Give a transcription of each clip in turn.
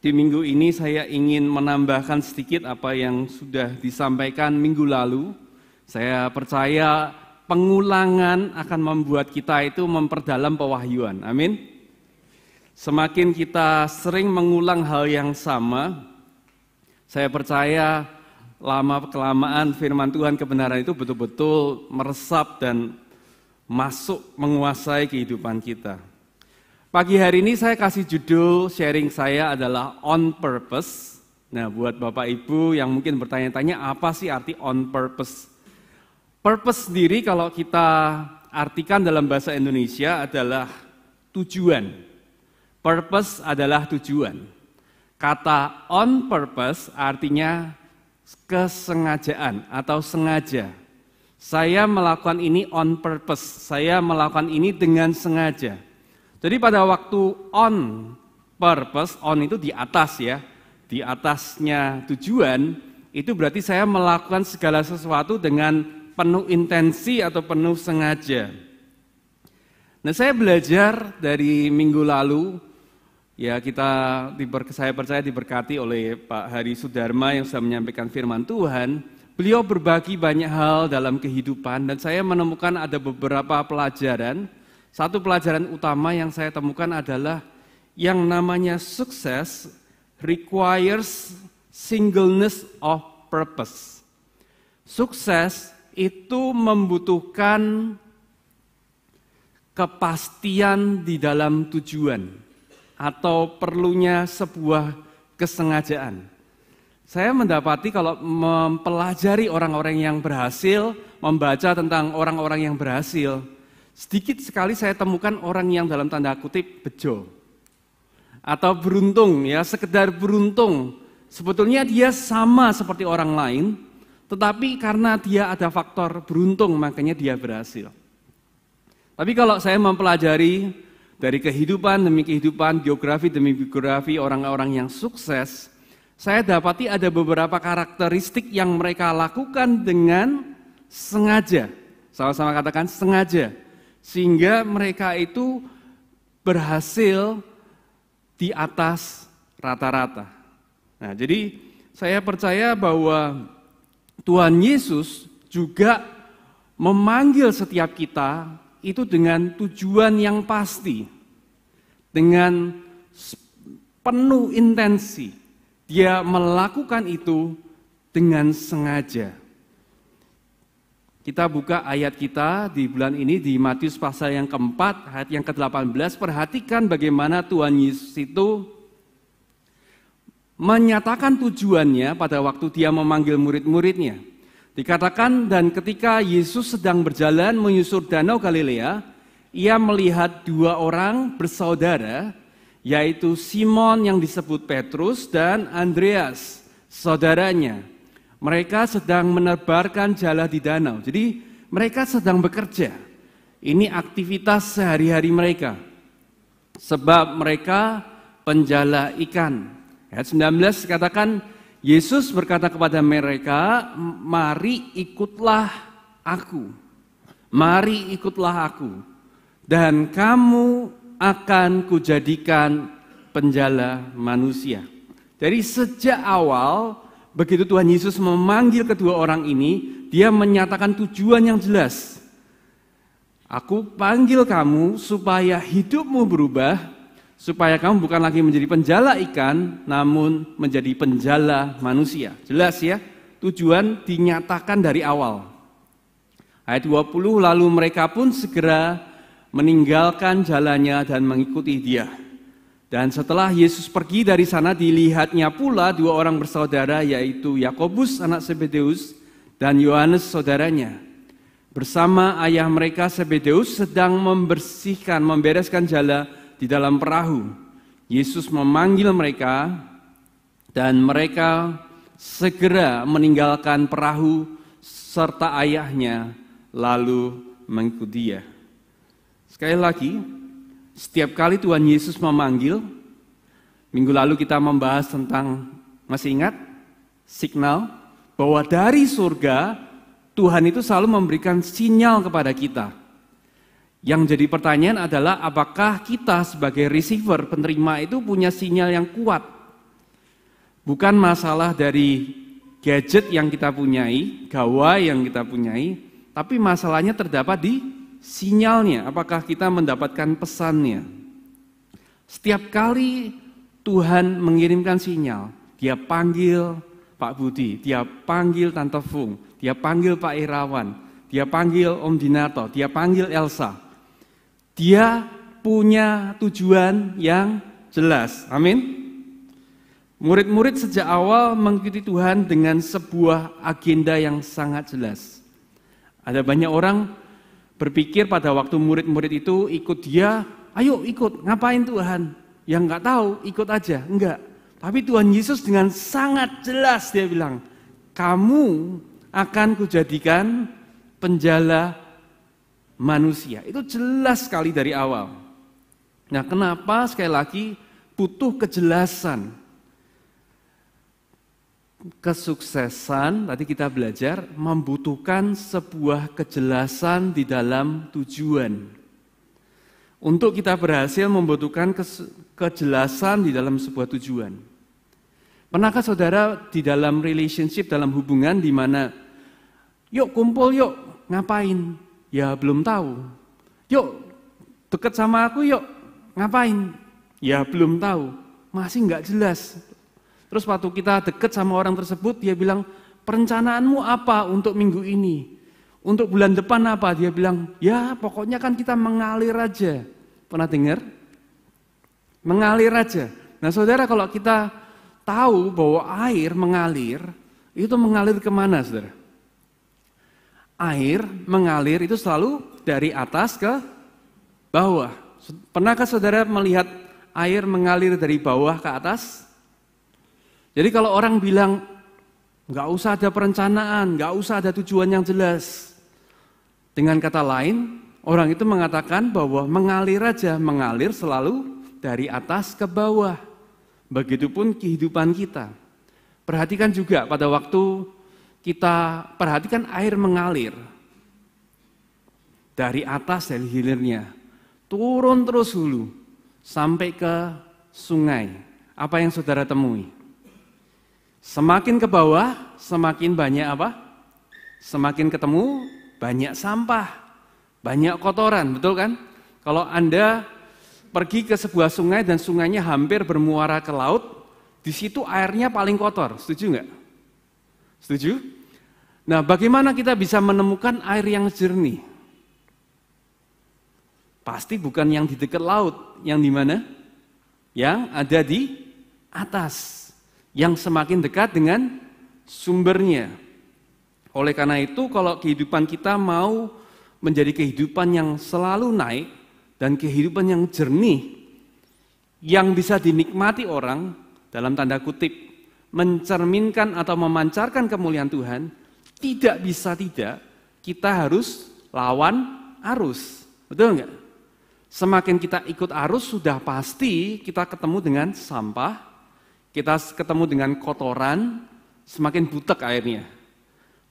Di minggu ini saya ingin menambahkan sedikit apa yang sudah disampaikan minggu lalu. Saya percaya pengulangan akan membuat kita itu memperdalam pewahyuan. Amin. Semakin kita sering mengulang hal yang sama, saya percaya lama-kelamaan firman Tuhan kebenaran itu betul-betul meresap dan masuk menguasai kehidupan kita. Pagi hari ini saya kasih judul sharing saya adalah On Purpose. Nah, buat Bapak Ibu yang mungkin bertanya-tanya apa sih arti on purpose? Purpose sendiri kalau kita artikan dalam bahasa Indonesia adalah tujuan. Purpose adalah tujuan. Kata on purpose artinya kesengajaan atau sengaja. Saya melakukan ini on purpose, saya melakukan ini dengan sengaja. Jadi pada waktu on purpose, on itu di atas ya, di atasnya tujuan, itu berarti saya melakukan segala sesuatu dengan penuh intensi atau penuh sengaja. Nah, saya belajar dari minggu lalu, ya saya percaya diberkati oleh Pak Hari Sudarma yang sudah menyampaikan firman Tuhan. Beliau berbagi banyak hal dalam kehidupan dan saya menemukan ada beberapa pelajaran. Satu pelajaran utama yang saya temukan adalah yang namanya sukses requires singleness of purpose. Sukses itu membutuhkan kepastian di dalam tujuan atau perlunya sebuah kesengajaan. Saya mendapati kalau mempelajari orang-orang yang berhasil, membaca tentang orang-orang yang berhasil, sedikit sekali saya temukan orang yang dalam tanda kutip bejo atau beruntung, ya sekedar beruntung. Sebetulnya dia sama seperti orang lain, tetapi karena dia ada faktor beruntung makanya dia berhasil. Tapi kalau saya mempelajari dari kehidupan demi kehidupan, biografi demi biografi orang-orang yang sukses, saya dapati ada beberapa karakteristik yang mereka lakukan dengan sengaja. Sama-sama katakan sengaja. Sehingga mereka itu berhasil di atas rata-rata. Nah, jadi saya percaya bahwa Tuhan Yesus juga memanggil setiap kita itu dengan tujuan yang pasti, dengan penuh intensi. Dia melakukan itu dengan sengaja. Kita buka ayat kita di bulan ini di Matius pasal yang keempat, ayat yang ke-18. Perhatikan bagaimana Tuhan Yesus itu menyatakan tujuannya pada waktu dia memanggil murid-muridnya. Dikatakan, dan ketika Yesus sedang berjalan menyusur danau Galilea, ia melihat dua orang bersaudara, yaitu Simon yang disebut Petrus dan Andreas, saudaranya. Mereka sedang menebarkan jala di danau. Jadi mereka sedang bekerja. Ini aktivitas sehari-hari mereka. Sebab mereka penjala ikan. Ayat 19 katakan, Yesus berkata kepada mereka, mari ikutlah aku. Mari ikutlah aku. Dan kamu akan kujadikan penjala manusia. Jadi sejak awal, begitu Tuhan Yesus memanggil kedua orang ini, dia menyatakan tujuan yang jelas. Aku panggil kamu supaya hidupmu berubah, supaya kamu bukan lagi menjadi penjala ikan, namun menjadi penjala manusia. Jelas ya, tujuan dinyatakan dari awal. Ayat 20, lalu mereka pun segera meninggalkan jalannya dan mengikuti dia. Dan setelah Yesus pergi dari sana, dilihatnya pula dua orang bersaudara, yaitu Yakobus anak Zebedeus dan Yohanes saudaranya. Bersama ayah mereka Zebedeus sedang membereskan jala di dalam perahu. Yesus memanggil mereka dan mereka segera meninggalkan perahu serta ayahnya lalu mengikuti dia. Sekali lagi, setiap kali Tuhan Yesus memanggil, minggu lalu kita membahas tentang, masih ingat? Signal, bahwa dari surga, Tuhan itu selalu memberikan sinyal kepada kita. Yang jadi pertanyaan adalah, apakah kita sebagai receiver, penerima itu punya sinyal yang kuat? Bukan masalah dari gadget yang kita punyai, gawai yang kita punyai, tapi masalahnya terdapat di sinyalnya. Apakah kita mendapatkan pesannya? Setiap kali Tuhan mengirimkan sinyal, dia panggil Pak Budi, dia panggil Tante Fung, dia panggil Pak Irawan, dia panggil Om Dinato, dia panggil Elsa. Dia punya tujuan yang jelas. Amin. Murid-murid sejak awal mengikuti Tuhan dengan sebuah agenda yang sangat jelas. Ada banyak orang berpikir pada waktu murid-murid itu ikut dia, ayo ikut, ngapain Tuhan? Yang enggak tahu, ikut aja. Enggak. Tapi Tuhan Yesus dengan sangat jelas dia bilang, kamu akan kujadikan penjala manusia. Itu jelas sekali dari awal. Nah, kenapa sekali lagi butuh kejelasan? Kesuksesan, tadi kita belajar, membutuhkan sebuah kejelasan di dalam tujuan. Untuk kita berhasil membutuhkan kejelasan di dalam sebuah tujuan. Pernahkah saudara di dalam relationship, dalam hubungan di mana, yuk kumpul yuk, ngapain? Ya belum tahu. Yuk deket sama aku yuk, ngapain? Ya belum tahu, masih nggak jelas. Terus waktu kita deket sama orang tersebut, dia bilang, perencanaanmu apa untuk minggu ini? Untuk bulan depan apa? Dia bilang, ya pokoknya kan kita mengalir aja. Pernah dengar? Mengalir aja. Nah saudara, kalau kita tahu bahwa air mengalir, itu mengalir kemana saudara? Air mengalir itu selalu dari atas ke bawah. Pernahkah saudara melihat air mengalir dari bawah ke atas? Jadi kalau orang bilang, nggak usah ada perencanaan, nggak usah ada tujuan yang jelas. Dengan kata lain, orang itu mengatakan bahwa mengalir aja, mengalir selalu dari atas ke bawah. Begitupun kehidupan kita. Perhatikan juga pada waktu kita perhatikan air mengalir. Dari atas, dari hilirnya, turun terus hulu, sampai ke sungai. Apa yang saudara temui? Semakin ke bawah, semakin banyak apa? Semakin ketemu, banyak sampah, banyak kotoran, betul kan? Kalau Anda pergi ke sebuah sungai dan sungainya hampir bermuara ke laut, di situ airnya paling kotor, setuju nggak? Setuju? Nah, bagaimana kita bisa menemukan air yang jernih? Pasti bukan yang di dekat laut, yang di mana? Yang ada di atas. Yang semakin dekat dengan sumbernya. Oleh karena itu, kalau kehidupan kita mau menjadi kehidupan yang selalu naik dan kehidupan yang jernih, yang bisa dinikmati orang, dalam tanda kutip, mencerminkan atau memancarkan kemuliaan Tuhan, tidak bisa tidak, kita harus lawan arus. Betul enggak? Semakin kita ikut arus, sudah pasti kita ketemu dengan sampah, kita ketemu dengan kotoran, semakin butek airnya.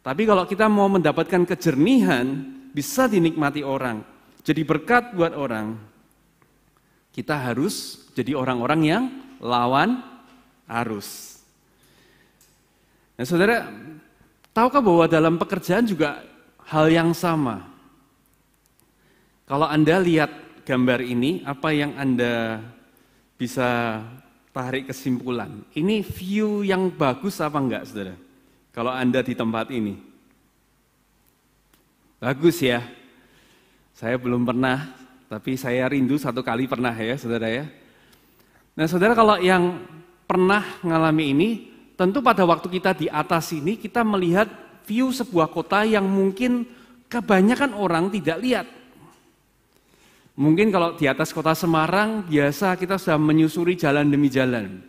Tapi kalau kita mau mendapatkan kejernihan, bisa dinikmati orang, jadi berkat buat orang, kita harus jadi orang-orang yang lawan arus. Nah saudara, tahukah bahwa dalam pekerjaan juga hal yang sama? Kalau Anda lihat gambar ini, apa yang Anda bisa tarik kesimpulan? Ini view yang bagus apa enggak, saudara? Kalau Anda di tempat ini. Bagus ya. Saya belum pernah, tapi saya rindu satu kali pernah ya, saudara ya. Nah, saudara, kalau yang pernah mengalami ini, tentu pada waktu kita di atas ini, kita melihat view sebuah kota yang mungkin kebanyakan orang tidak lihat. Mungkin kalau di atas kota Semarang, biasa kita sudah menyusuri jalan demi jalan.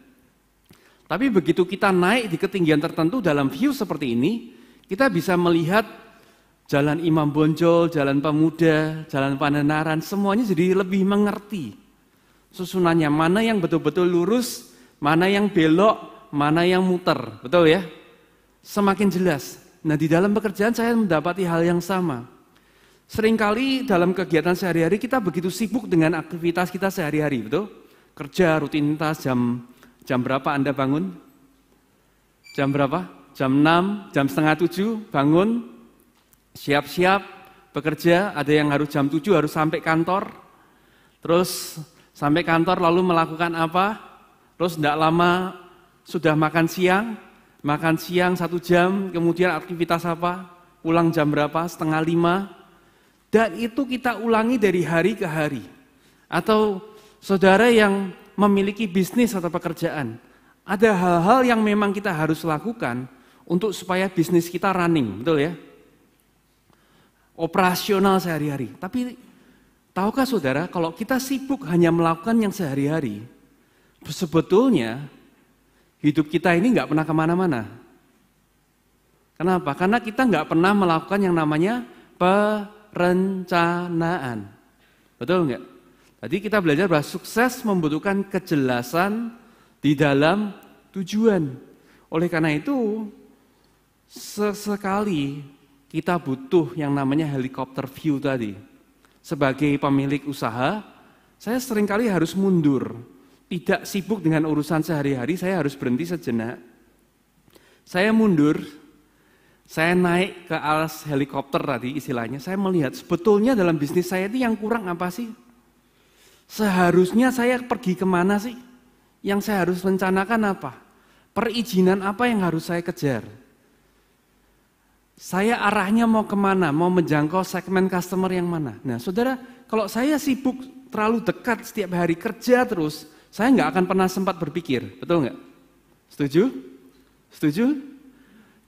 Tapi begitu kita naik di ketinggian tertentu dalam view seperti ini, kita bisa melihat jalan Imam Bonjol, jalan Pemuda, jalan Pandenaran, semuanya jadi lebih mengerti. Susunannya, mana yang betul-betul lurus, mana yang belok, mana yang muter, betul ya? Semakin jelas. Nah, di dalam pekerjaan saya mendapati hal yang sama. Seringkali dalam kegiatan sehari-hari kita begitu sibuk dengan aktivitas kita sehari-hari, betul? Kerja, rutinitas, jam berapa Anda bangun? Jam berapa? Jam 6, jam setengah 7 bangun, siap-siap bekerja. Ada yang harus jam 7 harus sampai kantor. Terus sampai kantor lalu melakukan apa? Terus tidak lama sudah makan siang 1 jam, kemudian aktivitas apa? Pulang jam berapa? Setengah 5. Dan itu kita ulangi dari hari ke hari. Atau saudara yang memiliki bisnis atau pekerjaan, ada hal-hal yang memang kita harus lakukan untuk supaya bisnis kita running, betul ya? Operasional sehari-hari. Tapi tahukah saudara, kalau kita sibuk hanya melakukan yang sehari-hari, sebetulnya hidup kita ini nggak pernah kemana-mana. Kenapa? Karena kita nggak pernah melakukan yang namanya perencanaan. Betul nggak? Tadi kita belajar bahwa sukses membutuhkan kejelasan di dalam tujuan. Oleh karena itu, sesekali kita butuh yang namanya helikopter view tadi. Sebagai pemilik usaha, saya seringkali harus mundur. Tidak sibuk dengan urusan sehari-hari, saya harus berhenti sejenak. Saya mundur, saya naik ke alas helikopter tadi istilahnya, saya melihat sebetulnya dalam bisnis saya itu yang kurang apa sih? Seharusnya saya pergi kemana sih? Yang saya harus rencanakan apa? Perizinan apa yang harus saya kejar? Saya arahnya mau kemana? Mau menjangkau segmen customer yang mana? Nah saudara, kalau saya sibuk terlalu dekat setiap hari kerja terus, saya nggak akan pernah sempat berpikir, betul nggak? Setuju? Setuju?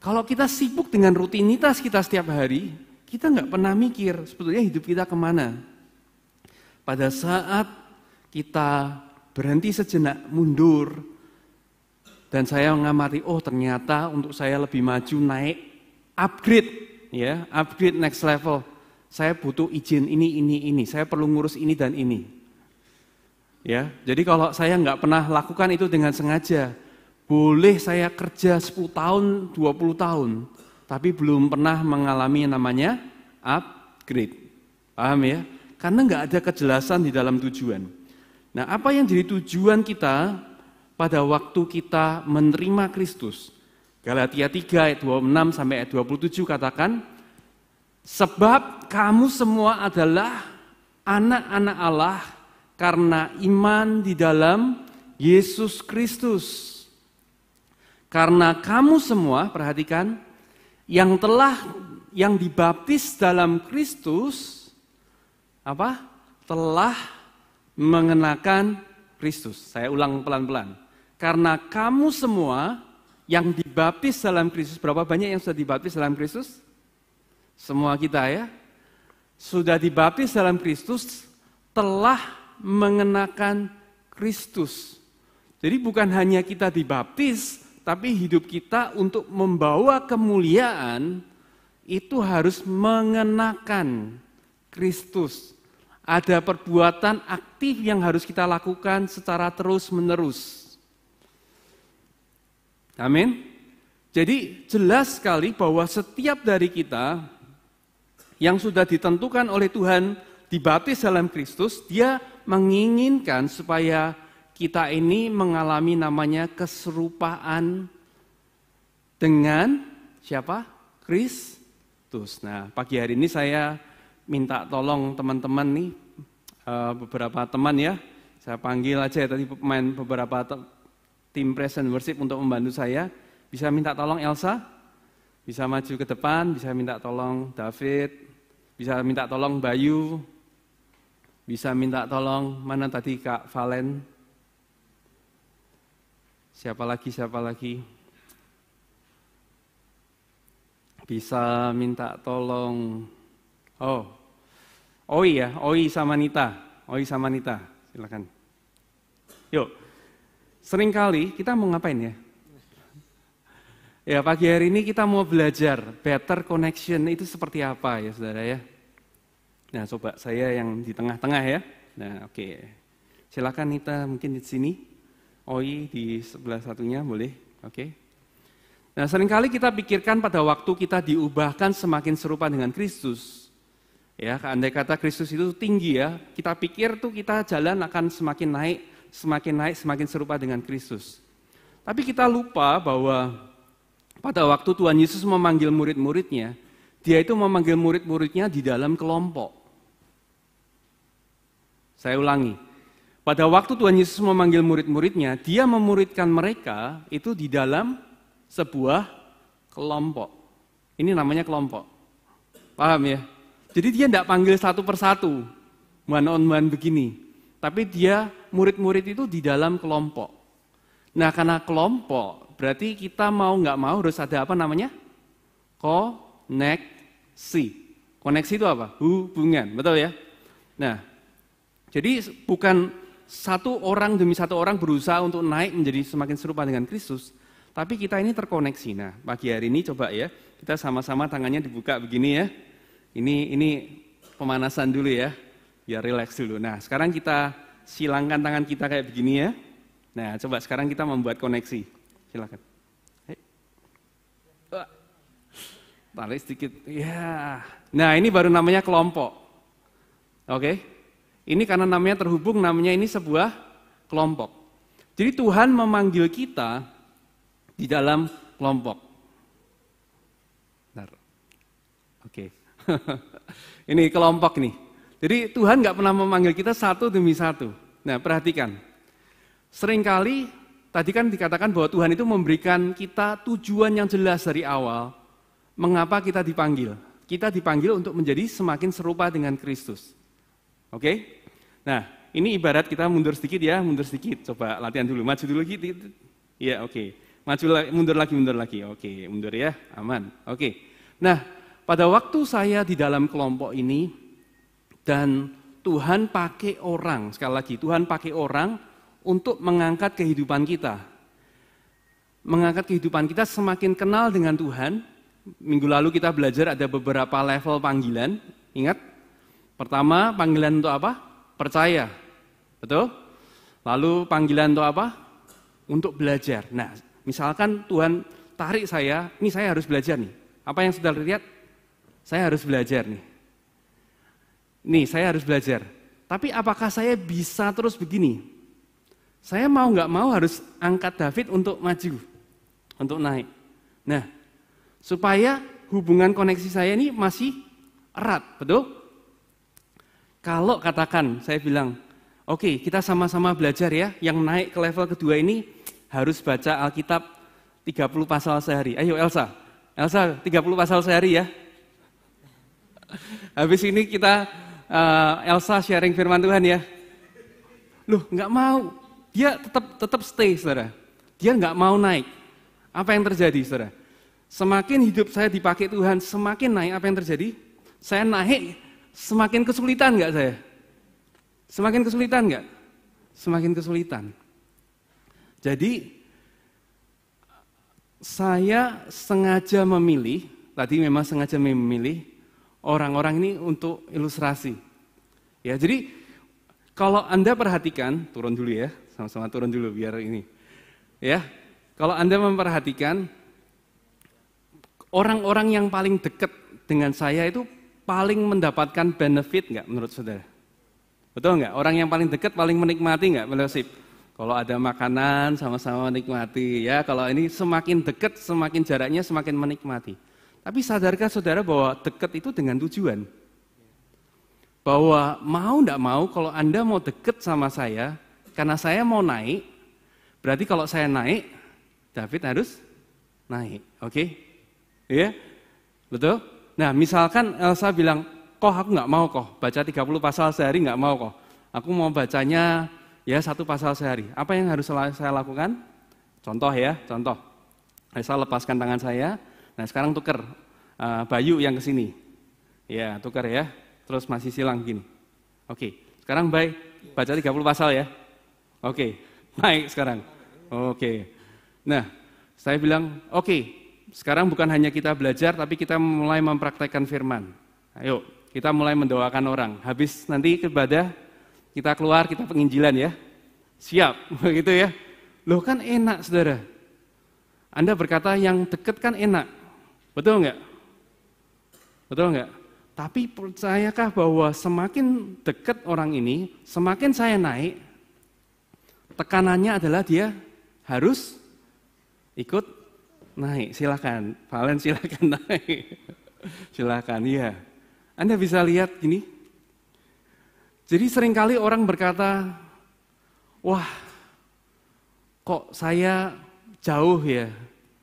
Kalau kita sibuk dengan rutinitas kita setiap hari, kita nggak pernah mikir sebetulnya hidup kita kemana. Pada saat kita berhenti sejenak, mundur, dan saya mengamati, oh ternyata untuk saya lebih maju, naik, upgrade, ya, upgrade next level. Saya butuh izin ini, saya perlu ngurus ini dan ini. Ya, jadi kalau saya nggak pernah lakukan itu dengan sengaja, boleh saya kerja 10 tahun, 20 tahun, tapi belum pernah mengalami yang namanya upgrade. Paham ya? Karena nggak ada kejelasan di dalam tujuan. Nah, apa yang jadi tujuan kita pada waktu kita menerima Kristus? Galatia 3 ayat 26 sampai ayat 27 katakan, sebab kamu semua adalah anak-anak Allah karena iman di dalam Yesus Kristus. Karena kamu semua, perhatikan, yang dibaptis dalam Kristus, apa? Telah mengenakan Kristus. Saya ulang pelan-pelan. Karena kamu semua yang dibaptis dalam Kristus, berapa banyak yang sudah dibaptis dalam Kristus? Semua kita ya. Sudah dibaptis dalam Kristus, telah mengenakan Kristus. Jadi bukan hanya kita dibaptis, tapi hidup kita untuk membawa kemuliaan itu harus mengenakan Kristus. Ada perbuatan aktif yang harus kita lakukan secara terus-menerus. Amin. Jadi jelas sekali bahwa setiap dari kita yang sudah ditentukan oleh Tuhan dibaptis dalam Kristus, dia menginginkan supaya kita ini mengalami namanya keserupaan dengan siapa? Kristus. Nah, pagi hari ini saya minta tolong teman-teman nih, beberapa teman ya, saya panggil aja tadi pemain beberapa tim praise and worship untuk membantu saya. Bisa minta tolong Elsa, bisa maju ke depan, bisa minta tolong David, bisa minta tolong Bayu, bisa minta tolong, mana tadi Kak Valen? Siapa lagi? Bisa minta tolong, Oi sama Nita, silakan. Yuk, seringkali kita mau ngapain ya? Ya pagi hari ini kita mau belajar better connection itu seperti apa ya saudara ya. Nah, coba saya yang di tengah-tengah ya. Nah, oke. Silakan Nita mungkin di sini. Oi di sebelah satunya boleh. Oke. Nah, seringkali kita pikirkan pada waktu kita diubahkan semakin serupa dengan Kristus. Ya, andai kata Kristus itu tinggi ya, kita pikir tuh kita jalan akan semakin naik, semakin serupa dengan Kristus. Tapi kita lupa bahwa pada waktu Tuhan Yesus memanggil murid-muridnya, dia itu memanggil murid-muridnya di dalam kelompok. Saya ulangi, pada waktu Tuhan Yesus memanggil murid-muridnya, dia memuridkan mereka itu di dalam sebuah kelompok. Ini namanya kelompok. Paham ya? Jadi dia tidak panggil satu persatu, one on one begini. Tapi dia murid-murid itu di dalam kelompok. Nah karena kelompok, berarti kita mau nggak mau harus ada apa namanya? Koneksi. Koneksi itu apa? Hubungan, betul ya? Nah, jadi bukan satu orang demi satu orang berusaha untuk naik menjadi semakin serupa dengan Kristus, tapi kita ini terkoneksi. Nah, pagi hari ini coba ya, kita sama-sama tangannya dibuka begini ya. Ini pemanasan dulu ya, biar rileks dulu. Nah, sekarang kita silangkan tangan kita kayak begini ya. Nah, coba sekarang kita membuat koneksi. Silakan. Tarik sedikit. Ya. Nah, ini baru namanya kelompok. Oke. Ini karena namanya terhubung, namanya ini sebuah kelompok. Jadi Tuhan memanggil kita di dalam kelompok. Bentar. Oke. Ini kelompok nih. Jadi Tuhan nggak pernah memanggil kita satu demi satu. Nah, perhatikan. Seringkali tadi kan dikatakan bahwa Tuhan itu memberikan kita tujuan yang jelas dari awal. Mengapa kita dipanggil? Kita dipanggil untuk menjadi semakin serupa dengan Kristus. Oke? Nah, ini ibarat kita mundur sedikit ya, mundur sedikit. Coba latihan dulu, maju dulu gitu. Ya, oke. Maju mundur lagi. Oke, mundur ya, aman. Oke. Nah, pada waktu saya di dalam kelompok ini dan Tuhan pakai orang, sekali lagi Tuhan pakai orang untuk mengangkat kehidupan kita. Mengangkat kehidupan kita semakin kenal dengan Tuhan. Minggu lalu kita belajar ada beberapa level panggilan. Ingat? Pertama, panggilan untuk apa? Percaya. Betul? Lalu panggilan untuk apa? Untuk belajar. Nah, misalkan Tuhan tarik saya, ini saya harus belajar nih. Apa yang sudah lihat? Saya harus belajar nih. Nih, saya harus belajar. Tapi apakah saya bisa terus begini? Saya mau nggak mau harus angkat David untuk maju, untuk naik. Nah, supaya hubungan koneksi saya ini masih erat, betul? Kalau katakan, saya bilang, oke, kita sama-sama belajar ya, yang naik ke level kedua ini harus baca Alkitab 30 pasal sehari. Ayo Elsa, 30 pasal sehari ya. Habis ini kita Elsa sharing firman Tuhan ya. Loh, nggak mau. Dia tetap stay, saudara. Dia nggak mau naik. Apa yang terjadi, saudara? Semakin hidup saya dipakai Tuhan, semakin naik. Apa yang terjadi? Saya naik, semakin kesulitan nggak saya? Semakin kesulitan nggak? Semakin kesulitan. Jadi saya sengaja memilih, tadi memang sengaja memilih orang-orang ini untuk ilustrasi. Ya, jadi kalau Anda perhatikan, turun dulu ya, sama-sama turun dulu biar ini. Ya, kalau Anda memperhatikan orang-orang yang paling dekat dengan saya itu paling mendapatkan benefit nggak menurut saudara? Betul nggak? Orang yang paling dekat paling menikmati nggak fellowship? Kalau ada makanan sama-sama menikmati ya. Kalau ini semakin dekat, semakin jaraknya semakin menikmati. Tapi sadarkah saudara bahwa dekat itu dengan tujuan? Bahwa mau nggak mau kalau Anda mau dekat sama saya, karena saya mau naik, berarti kalau saya naik, David harus naik, oke? Ya, betul? Nah, misalkan Elsa bilang, aku nggak mau baca 30 pasal sehari nggak mau aku mau bacanya ya 1 pasal sehari. Apa yang harus saya lakukan? Contoh ya, contoh. Saya lepaskan tangan saya, nah sekarang tuker Bayu yang ke sini. Ya, tuker ya, terus masih silang gini. Oke, sekarang baik, baca 30 pasal ya. Oke, naik sekarang. Oke, nah saya bilang, oke, sekarang bukan hanya kita belajar, tapi kita mulai mempraktekkan firman. Ayo, kita mulai mendoakan orang. Habis nanti ibadah, kita keluar, kita penginjilan ya. Siap, begitu ya. Loh kan enak saudara. Anda berkata yang dekat kan enak. Betul enggak? Betul enggak? Tapi percayakah bahwa semakin dekat orang ini, semakin saya naik, tekanannya adalah dia harus ikut naik, silakan. Valen silakan naik. Silakan, iya. Anda bisa lihat gini. Jadi seringkali orang berkata, wah, kok saya jauh ya.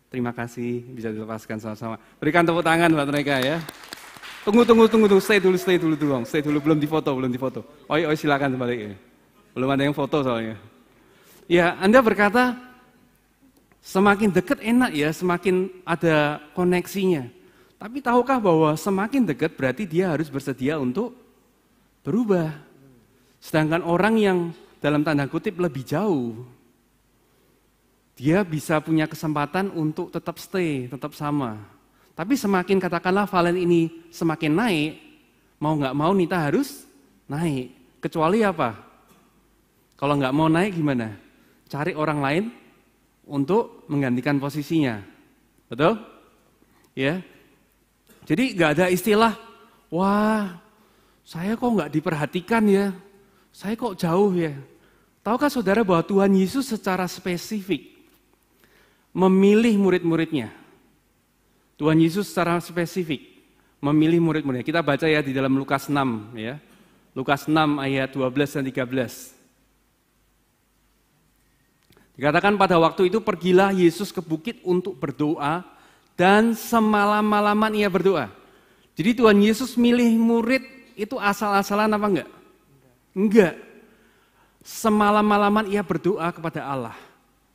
Terima kasih, bisa dilepaskan sama-sama. Berikan tepuk tangan buat mereka ya. Tunggu, stay dulu, belum difoto. Oh, silakan kembali. Belum ada yang foto soalnya. Ya, Anda berkata, semakin dekat enak ya, semakin ada koneksinya. Tapi tahukah bahwa semakin dekat berarti dia harus bersedia untuk berubah. Sedangkan orang yang dalam tanda kutip lebih jauh, dia bisa punya kesempatan untuk tetap stay, tetap sama. Tapi semakin katakanlah Valen ini semakin naik, mau nggak mau Nita harus naik. Kecuali apa? Kalau nggak mau naik gimana? Cari orang lain untuk menggantikan posisinya. Betul? Ya. Jadi nggak ada istilah, wah saya kok nggak diperhatikan ya, saya kok jauh ya. Tahukah saudara bahwa Tuhan Yesus secara spesifik memilih murid-muridnya. Tuhan Yesus secara spesifik memilih murid-muridnya. Kita baca ya di dalam Lukas 6 ya. Lukas 6 ayat 12 dan 13. Dikatakan pada waktu itu pergilah Yesus ke bukit untuk berdoa dan semalam-malaman ia berdoa. Jadi Tuhan Yesus milih murid itu asal-asalan apa enggak? Enggak. Semalam-malaman ia berdoa kepada Allah.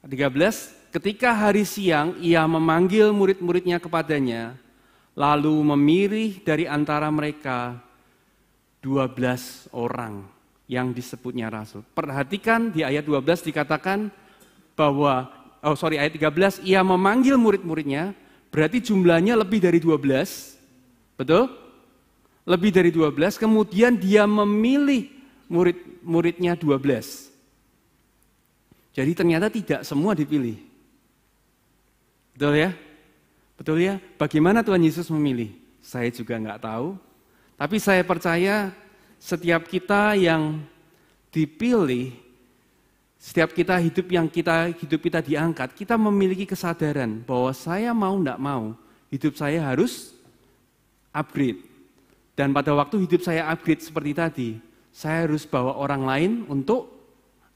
13. Ketika hari siang ia memanggil murid-muridnya kepadanya, lalu memilih dari antara mereka 12 orang yang disebutnya rasul. Perhatikan di ayat 12 dikatakan bahwa, ayat 13, ia memanggil murid-muridnya, berarti jumlahnya lebih dari 12, betul? Lebih dari 12, kemudian dia memilih murid-muridnya 12. Jadi ternyata tidak semua dipilih. Betul ya? Betul ya? Bagaimana Tuhan Yesus memilih? Saya juga nggak tahu. Tapi saya percaya setiap kita yang dipilih, setiap kita hidup kita diangkat, kita memiliki kesadaran bahwa saya mau nggak mau, hidup saya harus upgrade. Dan pada waktu hidup saya upgrade seperti tadi, saya harus bawa orang lain untuk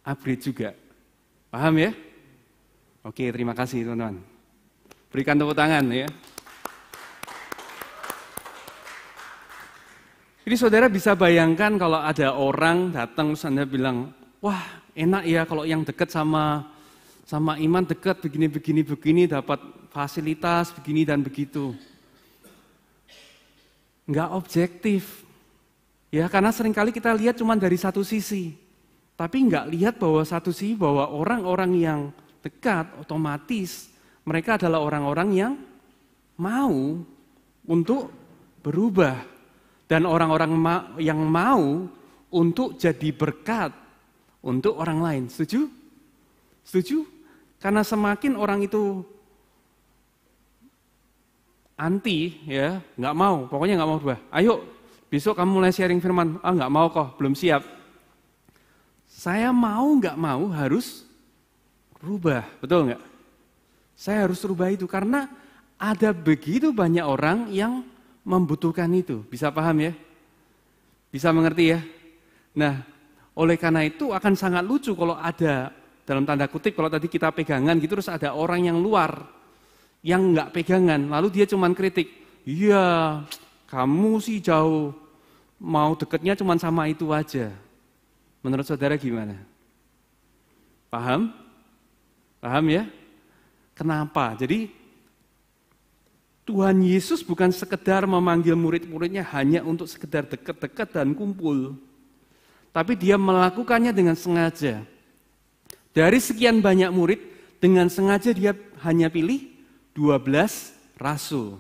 upgrade juga. Paham ya? Oke, terima kasih teman-teman. Berikan tepuk tangan ya. Jadi saudara bisa bayangkan kalau ada orang datang terus Anda bilang, wah enak ya kalau yang dekat sama iman dekat begini dapat fasilitas begini dan begitu. Enggak objektif. Ya karena seringkali kita lihat cuma dari satu sisi. Tapi enggak lihat bahwa satu sisi bahwa orang-orang yang dekat otomatis mereka adalah orang-orang yang mau untuk berubah. Dan orang-orang yang mau untuk jadi berkat untuk orang lain. Setuju? Setuju? Karena semakin orang itu anti, ya nggak mau, pokoknya nggak mau berubah. Ayo, besok kamu mulai sharing firman. Nggak mau kok, belum siap. Saya mau nggak mau harus berubah, betul nggak? Saya harus rubah itu karena ada begitu banyak orang yang membutuhkan itu. Bisa paham ya? Bisa mengerti ya? Nah, oleh karena itu akan sangat lucu kalau ada, dalam tanda kutip, kalau tadi kita pegangan gitu, terus ada orang yang luar, yang nggak pegangan, lalu dia cuman kritik, iya, kamu sih jauh, mau deketnya cuman sama itu aja. Menurut saudara gimana? Paham? Paham ya? Kenapa? Jadi Tuhan Yesus bukan sekedar memanggil murid-muridnya hanya untuk sekedar dekat-dekat dan kumpul. Tapi dia melakukannya dengan sengaja. Dari sekian banyak murid, dengan sengaja dia hanya pilih 12 rasul.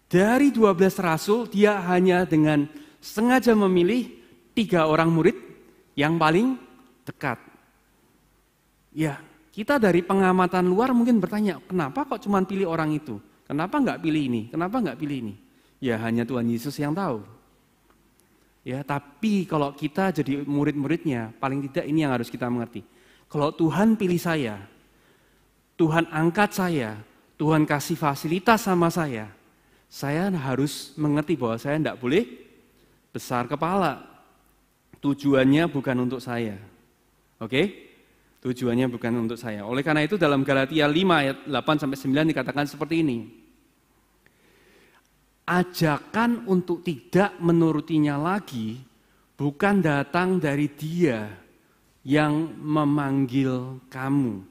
Dari 12 rasul, dia hanya dengan sengaja memilih 3 orang murid yang paling dekat. Ya, kita dari pengamatan luar mungkin bertanya, kenapa kok cuma pilih orang itu? Kenapa enggak pilih ini? Kenapa enggak pilih ini? Ya hanya Tuhan Yesus yang tahu. Ya, tapi kalau kita jadi murid-muridnya, paling tidak ini yang harus kita mengerti. Kalau Tuhan pilih saya, Tuhan angkat saya, Tuhan kasih fasilitas sama saya harus mengerti bahwa saya tidak boleh besar kepala. Tujuannya bukan untuk saya. Oke? Tujuannya bukan untuk saya. Oleh karena itu dalam Galatia 5 ayat 8-9 dikatakan seperti ini. Ajakan untuk tidak menurutinya lagi bukan datang dari Dia yang memanggil kamu.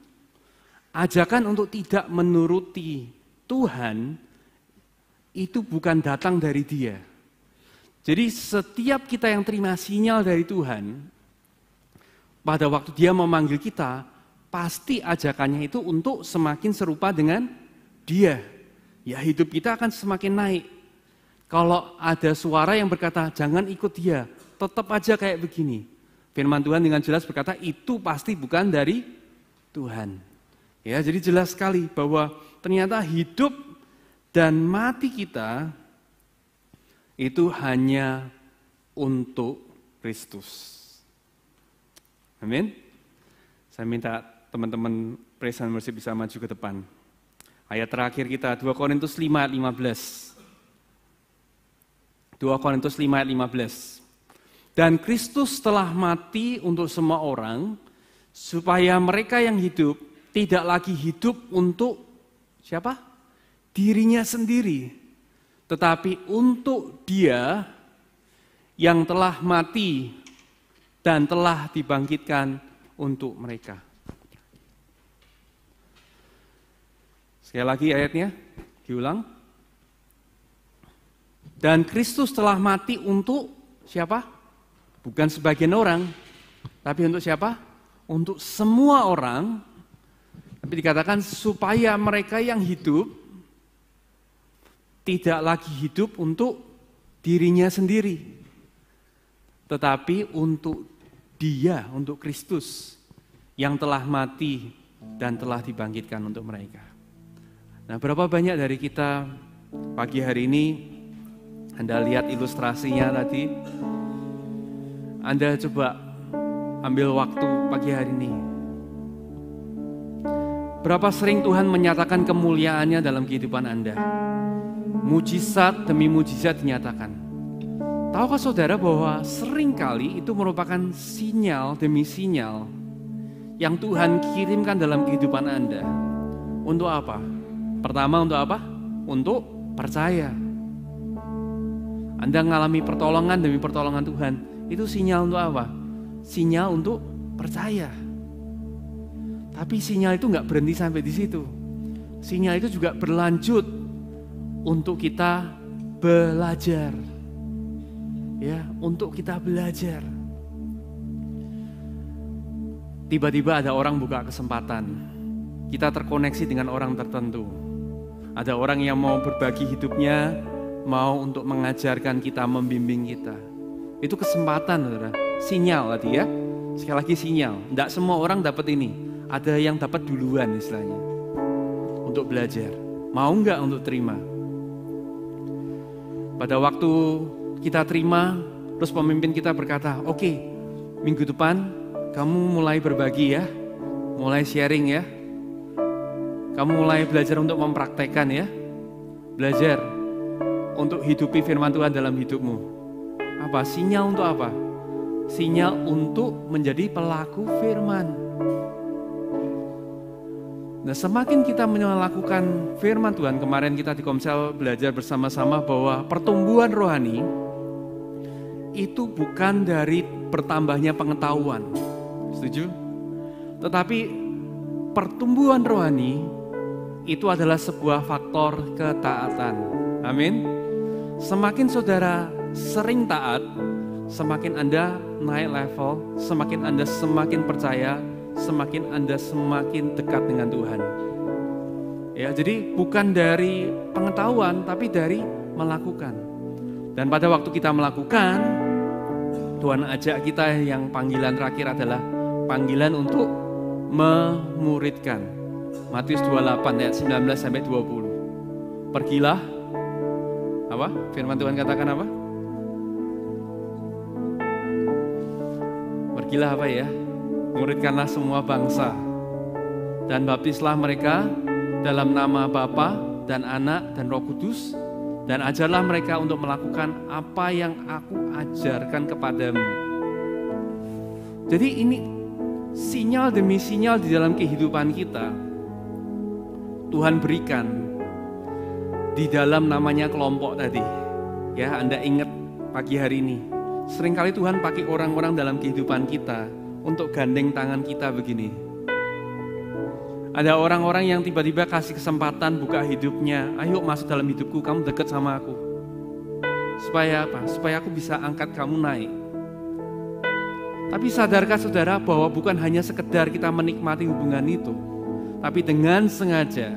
Ajakan untuk tidak menuruti Tuhan itu bukan datang dari Dia. Jadi setiap kita yang terima sinyal dari Tuhan, pada waktu Dia memanggil kita, pasti ajakannya itu untuk semakin serupa dengan Dia. Ya, hidup kita akan semakin naik. Kalau ada suara yang berkata, jangan ikut Dia, tetap aja kayak begini. Firman Tuhan dengan jelas berkata, itu pasti bukan dari Tuhan. Ya, jadi jelas sekali bahwa ternyata hidup dan mati kita itu hanya untuk Kristus. Amin. Saya minta teman-teman praise and worship bisa maju ke depan. Ayat terakhir kita 2 Korintus 5 ayat 15. 2 Korintus 5 ayat 15. Dan Kristus telah mati untuk semua orang supaya mereka yang hidup tidak lagi hidup untuk siapa? Dirinya sendiri, tetapi untuk Dia yang telah mati dan telah dibangkitkan untuk mereka. Sekali lagi ayatnya, diulang. Dan Kristus telah mati untuk siapa? Bukan sebagian orang, tapi untuk siapa? Untuk semua orang. Tapi dikatakan supaya mereka yang hidup tidak lagi hidup untuk dirinya sendiri, tetapi untuk Dia, untuk Kristus yang telah mati dan telah dibangkitkan untuk mereka. Nah, berapa banyak dari kita pagi hari ini, Anda lihat ilustrasinya tadi, Anda coba ambil waktu pagi hari ini. Berapa sering Tuhan menyatakan kemuliaannya dalam kehidupan Anda? Mujizat demi mujizat dinyatakan. Tahukah saudara bahwa seringkali itu merupakan sinyal demi sinyal yang Tuhan kirimkan dalam kehidupan Anda. Untuk apa? Pertama untuk apa? Untuk percaya. Anda mengalami pertolongan demi pertolongan Tuhan. Itu sinyal untuk apa? Sinyal untuk percaya. Tapi sinyal itu nggak berhenti sampai di situ. Sinyal itu juga berlanjut untuk kita belajar. Ya, untuk kita belajar. Tiba-tiba ada orang buka kesempatan. Kita terkoneksi dengan orang tertentu. Ada orang yang mau berbagi hidupnya, mau untuk mengajarkan kita, membimbing kita. Itu kesempatan, saudara. Sinyal tadi ya. Sekali lagi sinyal. Tidak semua orang dapat ini. Ada yang dapat duluan istilahnya. Untuk belajar. Mau nggak untuk terima? Pada waktu kita terima, terus pemimpin kita berkata, oke, minggu depan kamu mulai berbagi ya. Mulai sharing ya. Kamu mulai belajar untuk mempraktekkan ya. Belajar untuk hidupi firman Tuhan dalam hidupmu. Apa? Sinyal untuk apa? Sinyal untuk menjadi pelaku firman. Nah, semakin kita melakukan firman Tuhan, kemarin kita di Komsel belajar bersama-sama bahwa pertumbuhan rohani itu bukan dari bertambahnya pengetahuan. Setuju? Tetapi pertumbuhan rohani itu adalah sebuah faktor ketaatan. Amin. Semakin saudara sering taat, semakin Anda naik level, semakin Anda semakin percaya, semakin Anda semakin dekat dengan Tuhan. Ya, jadi bukan dari pengetahuan, tapi dari melakukan. Dan pada waktu kita melakukan, Tuhan ajak kita yang panggilan terakhir adalah panggilan untuk memuridkan. Matius 28 ayat 19 sampai 20. Pergilah, apa? Firman Tuhan katakan apa? Pergilah apa ya? Muridkanlah semua bangsa dan baptislah mereka dalam nama Bapa dan Anak dan Roh Kudus, dan ajarlah mereka untuk melakukan apa yang aku ajarkan kepadamu. Jadi ini sinyal demi sinyal di dalam kehidupan kita Tuhan berikan di dalam namanya kelompok tadi. Ya, Anda ingat pagi hari ini, seringkali Tuhan pakai orang-orang dalam kehidupan kita untuk gandeng tangan kita begini. Ada orang-orang yang tiba-tiba kasih kesempatan buka hidupnya, ayo masuk dalam hidupku, kamu dekat sama aku. Supaya apa? Supaya aku bisa angkat kamu naik. Tapi sadarkah saudara bahwa bukan hanya sekedar kita menikmati hubungan itu, tapi dengan sengaja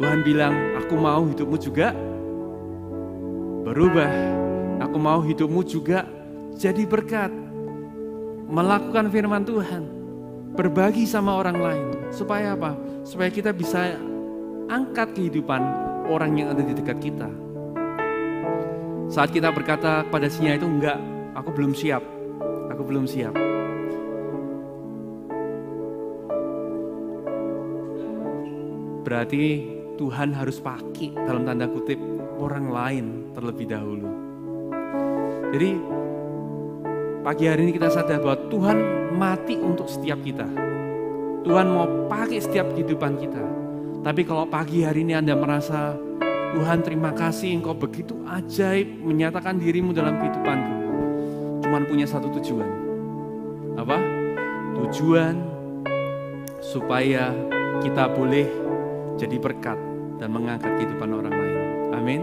Tuhan bilang, aku mau hidupmu juga berubah. Aku mau hidupmu juga jadi berkat. Melakukan firman Tuhan, berbagi sama orang lain. Supaya apa? Supaya kita bisa angkat kehidupan orang yang ada di dekat kita. Saat kita berkata pada sinya itu, enggak, aku belum siap. Aku belum siap. Berarti Tuhan harus pakai dalam tanda kutip orang lain terlebih dahulu. Jadi pagi hari ini kita sadar bahwa Tuhan mati untuk setiap kita. Tuhan mau pakai setiap kehidupan kita. Tapi kalau pagi hari ini Anda merasa, Tuhan terima kasih Engkau begitu ajaib menyatakan dirimu dalam kehidupanku. Cuman punya satu tujuan. Apa? Tujuan supaya kita boleh jadi berkat dan mengangkat kehidupan orang lain. Amin.